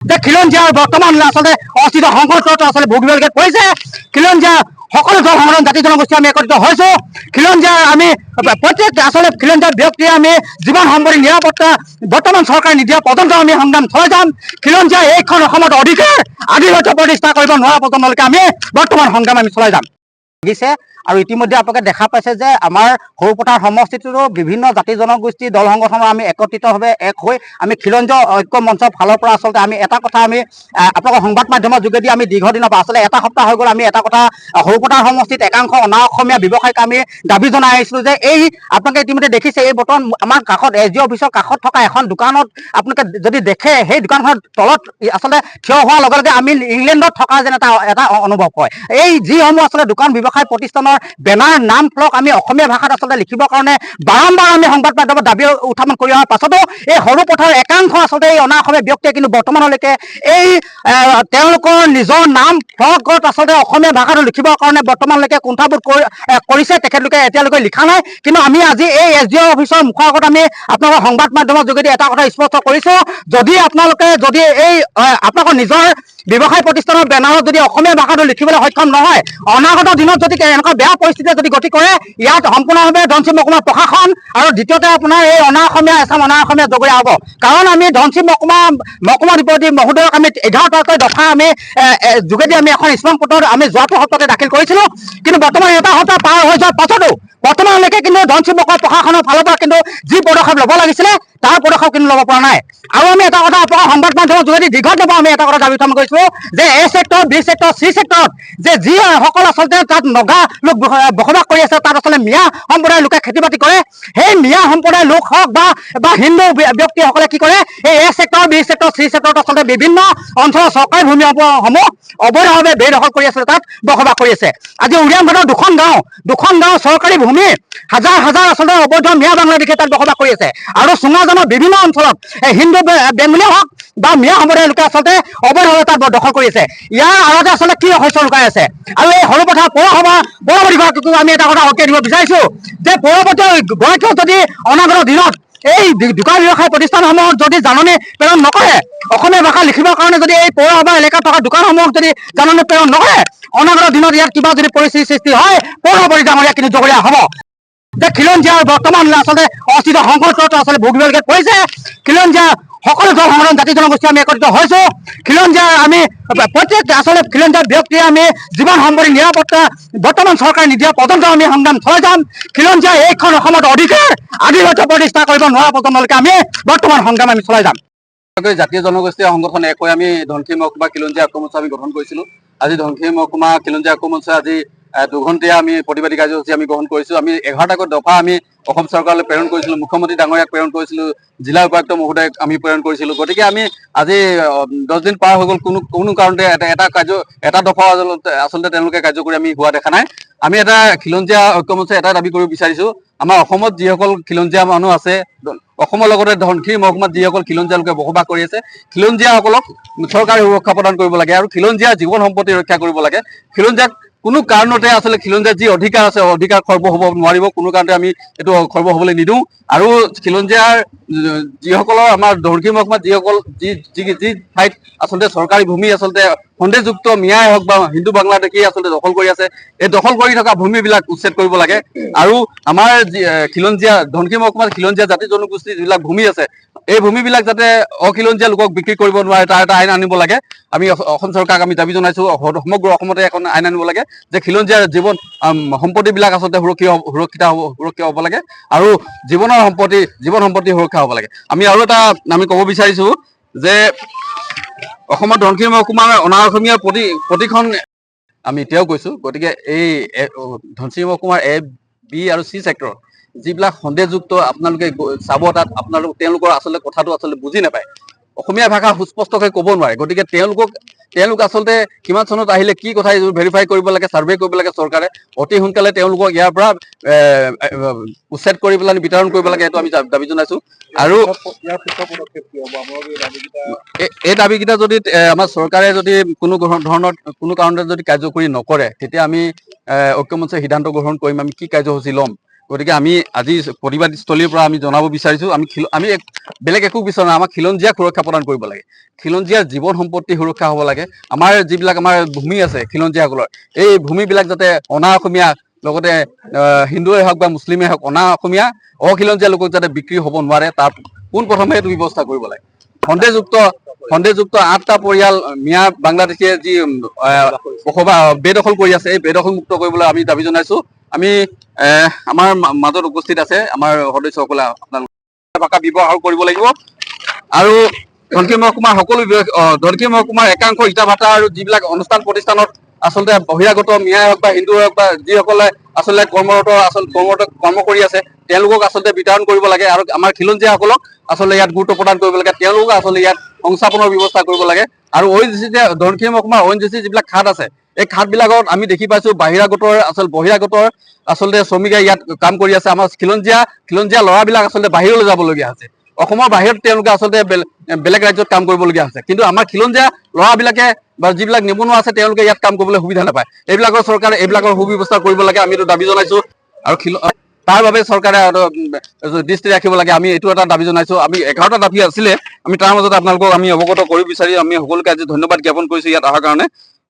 যে খিলঞ্জীয়াৰ বৰ্তমান আচলতে অস্থিত সংঘৰ্ষত আচলতে ভুগিবলগীয়া কৰিছে। খিলঞ্জীয়া সকলো দল সংগঠন জাতি জনগোষ্ঠী আমি একত্ৰিত হৈছোঁ। খিলঞ্জীয়াৰ আমি প্ৰত্যেক আচলতে খিলঞ্জীয়া ব্যক্তিয়ে আমি জীৱন সম্পত্তি নিৰাপত্তা বৰ্তমান চৰকাৰে নিদিয়া পৰ্যন্ত আমি সংগ্ৰাম চলাই যাম। খিলঞ্জীয়া এইখন অসমত অধিকাৰ আধিপত্য প্ৰতিষ্ঠা কৰিব নোৱাৰা পৰ্যন্তলৈকে আমি বৰ্তমান সংগ্ৰাম আমি চলাই যাম। আৰু ইতিমধ্যে আপোনালোকে দেখা পাইছে যে আমাৰ সৰুপথাৰ সমষ্টিটোৰো বিভিন্ন জাতি জনগোষ্ঠী দল সংগঠনৰ আমি একত্ৰিতভাৱে এক হৈ আমি খিলঞ্জীয়া ঐক্য মঞ্চৰ ফালৰ পৰা আচলতে আমি এটা কথা আমি আপোনালোকৰ সংবাদ মাধ্যমৰ যোগেদি আমি দীৰ্ঘদিনৰ পৰা আচলতে এটা সপ্তাহ হৈ গ'ল আমি এটা কথা সৰুপথাৰ সমষ্টিত একাংশ অনা অসমীয়া ব্যৱসায়িক আমি দাবী জনাই আহিছিলোঁ যে এই আপোনালোকে ইতিমধ্যে দেখিছে এই বৰ্তমান আমাৰ কাষত SDO অফিচৰ কাষত থকা এখন দোকানত আপোনালোকে যদি দেখে সেই দোকানখনৰ তলত আচলতে থিয় হোৱাৰ লগে লগে আমি ইংলেণ্ডত থকা যেন এটা অনুভৱ হয়। এই যিসমূহ আচলতে দোকান ব্যৱসায় প্ৰতিষ্ঠানৰ বেনাৰ নাম ফলক আমি অসমীয়া ভাষাত আচলতে লিখিবৰ কাৰণে বাৰম্বাৰ আমি সংবাদ মাধ্যমত দাবী উত্থাপন কৰি অহাৰ পাছতো এই সৰুপথাৰ একাংশ আচলতে এই অনা অসমীয়া ব্যক্তিয়ে কিন্তু বৰ্তমানলৈকে এই তেওঁলোকৰ নিজৰ নাম ফলকত আচলতে অসমীয়া ভাষাটো লিখিবৰ কাৰণে বৰ্তমানলৈকে কুণ্ঠাবোধ কৰিছে। তেখেতলোকে এতিয়ালৈকে লিখা নাই। কিন্তু আমি আজি এই SDO অফিচৰ মুখৰ আগত আমি আপোনালোকৰ সংবাদ মাধ্যমৰ যোগেদি এটা কথা স্পষ্ট কৰিছোঁ, যদি আপোনালোকে যদি এই আপোনালোকৰ নিজৰ ব্যৱসায় প্ৰতিষ্ঠানৰ বেনাৰত যদি অসমীয়া ভাষাটো লিখিবলৈ সক্ষম নহয়, অনাগত দিনত যদি এনেকুৱা বেয়া পৰিস্থিতিয়ে যদি গতি কৰে ইয়াত সম্পূৰ্ণভাৱে ধনশিৰি মহকুমা প্ৰশাসন আৰু দ্বিতীয়তে আপোনাৰ এই অনা অসমীয়া এচাম অনা অসমীয়া জগৰীয়া হ'ব। কাৰণ আমি ধনশিৰি মহকুমাধিপতি মহোদয়ক আমি 11টা দফা আমি যোগেদি আমি এখন স্মাৰক পত্ৰ আমি যোৱাটো সপ্তাহতে দাখিল কৰিছিলোঁ। কিন্তু বৰ্তমান এটা সপ্তাহ পাৰ হৈ যোৱাৰ পাছতো বৰ্তমানলৈকে কিন্তু ধনশিৰি মহকুমা প্ৰশাসনৰ ফালৰ পৰা কিন্তু যি পদক্ষেপ ল'ব লাগিছিলে তাৰ পদক্ষেপ কিন্তু ল'ব পৰা নাই। আৰু আমি এটা কথা আপোনালোকৰ সংবাদ মাধ্যমৰ যোগেদি দীৰ্ঘদিনৰ আমি এটা কথা দাবী উত্থাপন কৰিছোঁ যে A sector B sector C ছেক্টৰত যে যিসকল আচলতে তাত নগা লোক বসবাস কৰি আছে তাত আচলতে মিয়া সম্প্ৰদায়ৰ লোকে খেতি বাতি কৰে, সেই মিয়া সম্প্ৰদায়ৰ লোক হওক বা হিন্দু ব্যক্তিসকলে কি কৰে এই A sector B sector C ছেক্টৰত আচলতে বিভিন্ন অঞ্চলৰ চৰকাৰী ভূমিসমূহ অবৈধভাৱে বেদখল কৰি আছে, তাত বসবাস কৰি আছে। আজি উৰিয়ামঘাটৰ দুখন গাঁও চৰকাৰী ভূমি হাজাৰ হাজাৰ আচলতে অবৈধ মিয়া বাংলাদেশী তাত বসবাস কৰি আছে। আৰু চুঙাজানৰ বিভিন্ন অঞ্চলত হিন্দু বেংগলী হওক বা মিয়া সম্প্ৰদায়ৰ লোকে আচলতে অবৈধভাৱে তাত দখল কৰি আছে। ইয়াৰ আঁৰতে আচলতে কি ৰহস্য লুকাই আছে? আৰু এই সৰুপথাৰ পৌৰসভা বিভাগটোকো আমি এটা কথা সকীয়াই দিব বিচাৰিছোঁ যে পৌৰপতি গৰাকীয়েও যদি অনাগত দিনত এই দোকান ব্যৱসায় প্ৰতিষ্ঠানসমূহত যদি জাননী প্ৰেৰণ নকৰে, অসমীয়া ভাষা লিখিবৰ কাৰণে যদি এই পৌৰসভা এলেকাত থকা দোকানসমূহক যদি জাননী প্ৰেৰণ নকৰে, অনাগত দিনত ইয়াত কিবা যদি পৰিস্থিতিৰ সৃষ্টি হয় পৌৰপতি ডাঙৰীয়া কিন্তু জগৰীয়া হ'ব। যে খিলঞ্জীয়াৰ বৰ্তমান আচলতে অস্থিত সংঘৰ্ষত আচলতে ভুগিবলগীয়া কৰিছে। খিলঞ্জীয়া সকলো দল সংগঠন জাতি জনগোষ্ঠী আমি একত্ৰিত হৈছোঁ। খিলঞ্জীয়াৰ আমি প্ৰত্যেক আচলতে খিলঞ্জীয়া ব্যক্তিয়ে আমি জীৱন সম্পত্তি নিৰাপত্তা বৰ্তমান চৰকাৰে নিদিয়া পৰ্যন্ত আমি সংগ্ৰাম চলাই যাম। খিলঞ্জীয়া এইখন অসমত অধিকাৰ আধিপত্য প্ৰতিষ্ঠা কৰিব নোৱাৰা পৰ্যন্তলৈকে আমি বৰ্তমান সংগ্ৰাম আমি চলাই যাম। জাতীয় জনগোষ্ঠীয় সংগঠন এক হৈ আমি ধনশিৰি মহকুমা খিলঞ্জীয়া ঐক্য মঞ্চ আমি গঠন কৰিছিলোঁ। আজি ধনশিৰি মহকুমা খিলঞ্জীয়া ঐক্য মঞ্চে আজি 2 ঘণ্টীয়া আমি প্ৰতিবাদী কাৰ্যসূচী আমি গ্ৰহণ কৰিছোঁ। আমি 11টা দফা আমি অসম চৰকাৰলৈ প্ৰেৰণ কৰিছিলোঁ, মুখ্যমন্ত্ৰী ডাঙৰীয়াক প্ৰেৰণ কৰিছিলোঁ, জিলা উপায়ুক্ত মহোদয়ক আমি প্ৰেৰণ কৰিছিলোঁ। গতিকে আমি আজি 10 দিন পাৰ হৈ গ'ল, কোনো কাৰণতে এটা দফা আচলতে তেওঁলোকে কাৰ্যকৰী আমি হোৱা দেখা নাই। আমি এটা খিলঞ্জীয়া ঐক্য মঞ্চে এটা দাবী কৰিব বিচাৰিছোঁ, আমাৰ অসমত যিসকল খিলঞ্জীয়া মানুহ আছে, অসমৰ লগতে ধনশিৰি মহকুমাত যিসকল খিলঞ্জীয়া লোকে বসবাস কৰি আছে, খিলঞ্জীয়াসকলক চৰকাৰে সুৰক্ষা প্ৰদান কৰিব লাগে আৰু খিলঞ্জীয়া জীৱন সম্পত্তি ৰক্ষা কৰিব লাগে। খিলঞ্জীয়াক কোনো কাৰণতে আচলতে খিলঞ্জীয়াৰ যি অধিকাৰ আছে অধিকাৰ খৰ্ব হ'ব নোৱাৰিব, কোনো কাৰণতে আমি এইটো খৰ্ব হ'বলৈ নিদিওঁ। আৰু খিলঞ্জীয়াৰ যিসকলৰ আমাৰ ধনশিৰি মহকুমাত যিসকল যি ঠাইত আচলতে চৰকাৰী ভূমি আচলতে সন্দেহযুক্ত মিয়াই হওক বা হিন্দু বাংলাদেশী আচলতে দখল কৰি আছে, এই দখল কৰি থকা ভূমিবিলাক উচ্ছেদ কৰিব লাগে। আৰু আমাৰ খিলঞ্জীয়া ধনশিৰি মহকুমাত খিলঞ্জীয়া জাতি জনগোষ্ঠীৰ যিবিলাক ভূমি আছে এই ভূমিবিলাক যাতে অখিলঞ্জীয়া লোকক বিক্ৰী কৰিব নোৱাৰে তাৰ এটা আইন আনিব লাগে। আমি অসম চৰকাৰক আমি দাবী জনাইছোঁ, সমগ্ৰ অসমতে এখন আইন আনিব লাগে যে খিলঞ্জীয়াৰ জীৱন সম্পত্তিবিলাক আচলতে সুৰক্ষিত হ'ব লাগে আৰু জীৱন সম্পত্তি সুৰক্ষা হ'ব লাগে। আমি আৰু এটা আমি ক'ব বিচাৰিছোঁ যে অসমৰ ধনশিৰি মহকুমাৰ অনা অসমীয়াৰ প্ৰতিখন আমি এতিয়াও কৈছোঁ। গতিকে এই ধনশিৰি মহকুমাৰ A, B আৰু C ছেক্টৰ যিবিলাক সন্দেহযুক্ত আপোনালোকে চাব, তাত তেওঁলোকৰ আচলতে কথাটো আচলতে বুজি নাপায়, অসমীয়া ভাষা সুস্পষ্টকৈ ক'ব নোৱাৰে। গতিকে তেওঁলোক আচলতে কিমান চনত আহিলে কি কথা এইবোৰ ভেৰিফাই কৰিব লাগে, ছাৰ্ভে কৰিব লাগে চৰকাৰে। অতি সোনকালে তেওঁলোকক ইয়াৰ পৰা উচ্ছেদ কৰি পেলাই বিতৰণ কৰিব লাগে, এইটো আমি দাবী জনাইছোঁ। আৰু এই দাবীকেইটা যদি আমাৰ চৰকাৰে যদি কোনো কাৰণতে যদি কাৰ্যকৰী নকৰে, তেতিয়া আমি ঐক্য মঞ্চে সিদ্ধান্ত গ্ৰহণ কৰিম আমি কি কাৰ্যসূচী ল'ম। গতিকে আমি আজি প্ৰতিবাদস্থলীৰ পৰা আমি জনাব বিচাৰিছো আমি বেলেগ একো বিচৰা নাই, আমাক খিলঞ্জীয়াক সুৰক্ষা প্ৰদান কৰিব লাগে, খিলঞ্জীয়াৰ জীৱন সম্পত্তি সুৰক্ষা হ'ব লাগে। আমাৰ যিবিলাক আমাৰ ভূমি আছে খিলঞ্জীয়াসকলৰ, এই ভূমিবিলাক যাতে অনা অসমীয়া লগতে হিন্দুৱে হওক বা মুছলিমেই হওক অনা অসমীয়া অখিলঞ্জীয়া লোকক যাতে বিক্ৰী হ'ব নোৱাৰে তাৰ পোনপ্ৰথমে এইটো ব্যৱস্থা কৰিব লাগে। সন্দেহযুক্ত 8টা পৰিয়াল মিয়া বাংলাদেশীয়ে যি বেদখল কৰি আছে, এই বেদখল মুক্ত কৰিবলৈ আমি দাবী জনাইছো। আমি আমাৰ মাজত উপস্থিত আছে আমাৰ সদস্যসকলে আপোনালোকে ভাষা ব্যৱহাৰ কৰিব লাগিব আৰু ধনশিৰি মহকুমাৰ ধনশিৰি মহকুমাৰ একাংশ ইটা ভাটা আৰু যিবিলাক অনুষ্ঠান প্ৰতিষ্ঠানত আচলতে বহিৰাগত মিয়াই হওক বা হিন্দুৱে হওক বা যিসকলে আচলতে কৰ্ম কৰি আছে তেওঁলোকক আচলতে বিতৰণ কৰিব লাগে আৰু আমাৰ খিলঞ্জীয়াসকলক আচলতে ইয়াত গুৰুত্ব প্ৰদান কৰিব লাগে, তেওঁলোকক আচলতে ইয়াত সংস্থাপনৰ ব্যৱস্থা কৰিব লাগে। আৰু ধনশিৰি মহকুমাৰ ONGC যিবিলাক খাট আছে এই খাটবিলাকত আমি দেখি পাইছো বহিৰাগতৰ আচলতে শ্ৰমিকে ইয়াত কাম কৰি আছে। আমাৰ খিলঞ্জীয়া ল'ৰাবিলাক আচলতে বাহিৰলৈ যাবলগীয়া হৈছে, অসমৰ বাহিৰত তেওঁলোকে আচলতে বেলেগ ৰাজ্যত কাম কৰিবলগীয়া হৈছে, কিন্তু আমাৰ খিলঞ্জীয়া ল'ৰাবিলাকে বা যিবিলাক নিবনুৱা আছে তেওঁলোকে ইয়াত কাম কৰিবলৈ সুবিধা নাপায়। চৰকাৰে এইবিলাকৰ সুব্যৱস্থা কৰিব লাগে, আমি এইটো দাবী জনাইছো আৰু তাৰ বাবে চৰকাৰে দৃষ্টি ৰাখিব লাগে, আমি এইটো এটা দাবী জনাইছো। আমি 11টা দাবী আছিলে, আমি তাৰ মাজত আপোনালোকক আমি অৱগত কৰিব বিচাৰি আমি সকলোকে আজি ধন্যবাদ জ্ঞাপন কৰিছো ইয়াত অহাৰ কাৰণে।